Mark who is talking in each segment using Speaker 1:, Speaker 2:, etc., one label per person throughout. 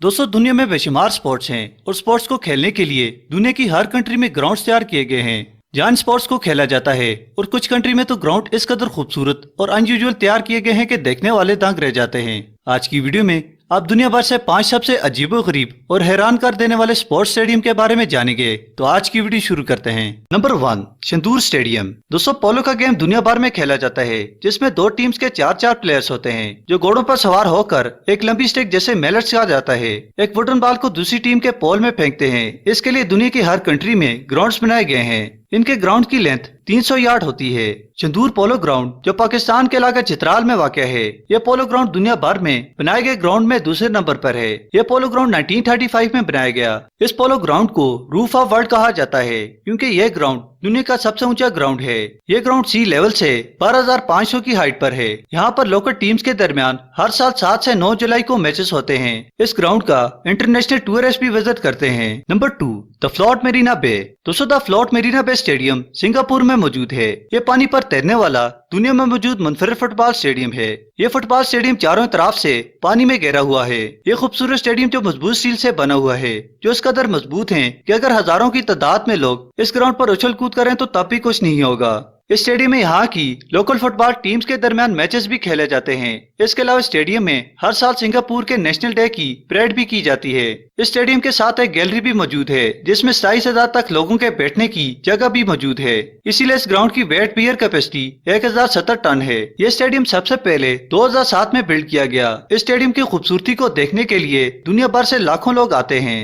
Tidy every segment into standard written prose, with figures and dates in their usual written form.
Speaker 1: दोस्तों, दुनिया में बेशुमार स्पोर्ट्स हैं और स्पोर्ट्स को खेलने के लिए दुनिया की हर कंट्री में ग्राउंड्स तैयार किए गए हैं जहां स्पोर्ट्स को खेला जाता है। और कुछ कंट्री में तो ग्राउंड इस कदर खूबसूरत और अनयूजुअल तैयार किए गए हैं कि देखने वाले दंग रह जाते हैं। आज की वीडियो में आप दुनिया भर से 5 सबसे अजीबोगरीब और हैरान कर देने वाले स्पोर्ट्स स्टेडियम के बारे में जानेंगे। तो आज की वीडियो शुरू करते हैं। Number 1, Shandur stadium. दोस्तों, पोलो का गेम दुनिया भर में खेला जाता है जिसमें 2 टीम्स के 4 प्लेयर्स होते हैं जो घोड़ों पर सवार होकर एक लंबी स्टिक जैसे मैलेट्स कहा जाता है एक वुडन बॉल को दूसरी टीम के पोल में फेंकते हैं। इसके लिए दुनिया की हर कंट्री में ग्राउंड्स बनाए गए हैं। इनके ग्राउंड की लेंथ 300 यार्ड होती है। शंदूर पोलो ग्राउंड जो पाकिस्तान के इलाका चित्राल में वाक़ है। यह पोलो ग्राउंड दुनिया भर में बनाए गए ग्राउंड में दूसरे नंबर पर है। यह पोलो ग्राउंड 1935 में बनाया गया। इस पोलो ग्राउंड को रूफ ऑफ वर्ल्ड कहा जाता है क्योंकि यह ग्राउंड दुनिया का सबसे ऊंचा ग्राउंड है। यह ग्राउंड सी लेवल से 12,500 की हाइट पर है। यहाँ पर लोकल टीम्स के दरमियान हर साल 7 से 9 जुलाई को मैचेस होते हैं। इस ग्राउंड का इंटरनेशनल टूरिस्ट भी विजिट करते हैं। Number 2, the float Marina Bay. दोस्तों, the float Marina Bay stadium Singapore में मौजूद है। ये पानी पर तैरने वाला दुनिया में मौजूद मुनफरद फुटबॉल स्टेडियम है। ये फुटबॉल स्टेडियम चारों तरफ से पानी में घेरा हुआ है। ये खूबसूरत स्टेडियम जो मजबूत स्टील से बना हुआ है जो इस कदर मजबूत है कि अगर हजारों की तादाद में लोग इस ग्राउंड पर उछल कूद करें तो तब भी कुछ नहीं होगा। इस स्टेडियम में यहाँ की लोकल फुटबॉल टीम्स के दरमियान मैचेस भी खेले जाते हैं। इसके अलावा स्टेडियम में हर साल सिंगापुर के नेशनल डे की परेड भी की जाती है। इस स्टेडियम के साथ एक गैलरी भी मौजूद है जिसमें 27,000 तक लोगों के बैठने की जगह भी मौजूद है। इसीलिए इस ग्राउंड की वेट बियर कैपेसिटी 1070 टन है। ये स्टेडियम सबसे पहले 2007 में बिल्ड किया गया। इस स्टेडियम की खूबसूरती को देखने के लिए दुनिया भर से लाखों लोग आते हैं।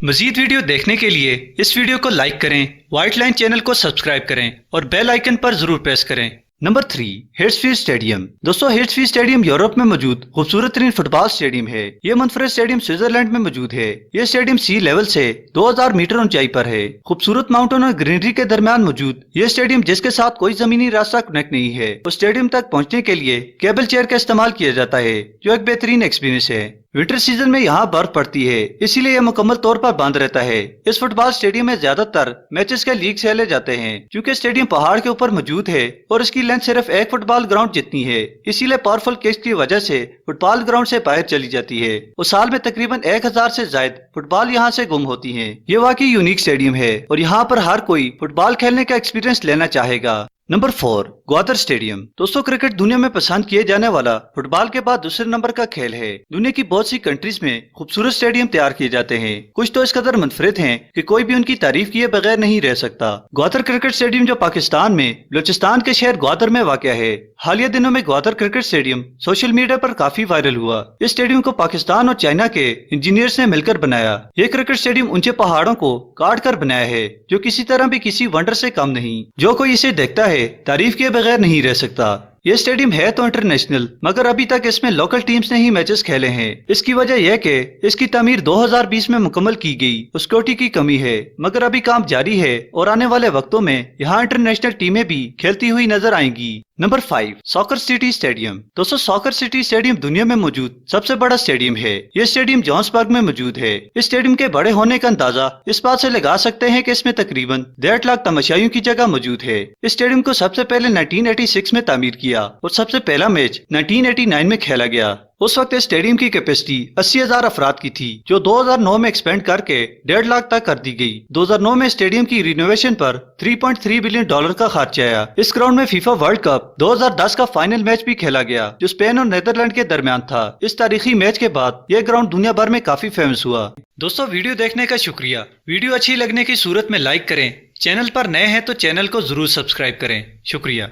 Speaker 1: मजीद वीडियो देखने के लिए इस वीडियो को लाइक करें, व्हाइट लाइन चैनल को सब्सक्राइब करें और बेल आइकन पर जरूर प्रेस करें। नंबर 3, हिट्सफील्ड स्टेडियम। दोस्तों, हिट्सफील्ड स्टेडियम यूरोप में मौजूद खूबसूरत तरीन फुटबॉल स्टेडियम है। ये मुनफरद स्टेडियम स्विट्जरलैंड में मौजूद है। ये स्टेडियम सी लेवल से 2000 मीटर ऊंचाई पर है। खूबसूरत माउंटेन और ग्रीनरी के दरमियान मौजूद ये स्टेडियम जिसके साथ कोई जमीनी रास्ता कनेक्ट नहीं है, उस स्टेडियम तक पहुँचने के लिए केबल चेयर का इस्तेमाल किया जाता है जो एक बेहतरीन एक्सपीरियंस है। विंटर सीजन में यहाँ बर्फ पड़ती है इसीलिए यह मुकम्मल तौर पर बंद रहता है। इस फुटबॉल स्टेडियम में ज्यादातर मैचेस के लीग खेले जाते हैं क्योंकि स्टेडियम पहाड़ के ऊपर मौजूद है और इसकी लेंथ सिर्फ एक फुटबॉल ग्राउंड जितनी है। इसीलिए पावरफुल किक्स की वजह से फुटबॉल ग्राउंड से बाहर चली जाती है और साल में तकरीबन 1000 से ज्यादा फुटबॉल यहाँ से गुम होती है। ये वाकई यूनिक स्टेडियम है और यहाँ पर हर कोई फुटबॉल खेलने का एक्सपीरियंस लेना चाहेगा। Number 4, Gwadar stadium. दोस्तों, क्रिकेट दुनिया में पसंद किए जाने वाला फुटबॉल के बाद दूसरे नंबर का खेल है। दुनिया की बहुत सी कंट्रीज में खूबसूरत स्टेडियम तैयार किए जाते हैं। कुछ तो इस कदर मुनफरिद हैं कि कोई भी उनकी तारीफ किए बगैर नहीं रह सकता। ग्वादर क्रिकेट स्टेडियम जो पाकिस्तान में बलूचिस्तान के शहर ग्वादर में वाक़ है। हालिया दिनों में Gwadar cricket stadium social media पर काफी वायरल हुआ। इस स्टेडियम को पाकिस्तान और चाइना के इंजीनियर्स ने मिलकर बनाया। ये क्रिकेट स्टेडियम ऊंचे पहाड़ों को काट कर बनाया है जो किसी तरह भी किसी वंडर से कम नहीं। जो कोई इसे देखता है तारीफ के बगैर नहीं रह सकता। ये स्टेडियम है तो इंटरनेशनल मगर अभी तक इसमें लोकल टीम्स ने ही मैचेस खेले हैं। इसकी वजह यह कि इसकी तामीर 2020 में मुकम्मल की गई। सिक्योरिटी की कमी है मगर अभी काम जारी है और आने वाले वक्तों में यहाँ इंटरनेशनल टीमें भी खेलती हुई नजर आएंगी। Number 5, soccer city stadium. दोस्तों, सॉकर सिटी स्टेडियम दुनिया में मौजूद सबसे बड़ा स्टेडियम है। ये स्टेडियम जोहान्सबर्ग में मौजूद है। इस स्टेडियम के बड़े होने का अंदाजा इस बात से लगा सकते हैं कि इसमें तकरीबन 1.5 लाख तमाशाइयों की जगह मौजूद है। इस स्टेडियम को सबसे पहले 1986 में तामीर किया और सबसे पहला मैच 1989 में खेला गया। उस वक्त इस स्टेडियम की कैपेसिटी 80,000 अफराद की थी जो 2009 में एक्सपेंड करके 1.5 लाख तक कर दी गई। 2009 में स्टेडियम की रिनोवेशन पर $3.3 बिलियन का खर्च आया। इस ग्राउंड में फीफा वर्ल्ड कप 2010 का फाइनल मैच भी खेला गया जो स्पेन और नीदरलैंड के दरमियान था। इस तारीखी मैच के बाद यह ग्राउंड दुनिया भर में काफी फेमस हुआ। दोस्तों, वीडियो देखने का शुक्रिया। वीडियो अच्छी लगने की सूरत में लाइक करें। चैनल पर नए हैं तो चैनल को जरूर सब्सक्राइब करें। शुक्रिया।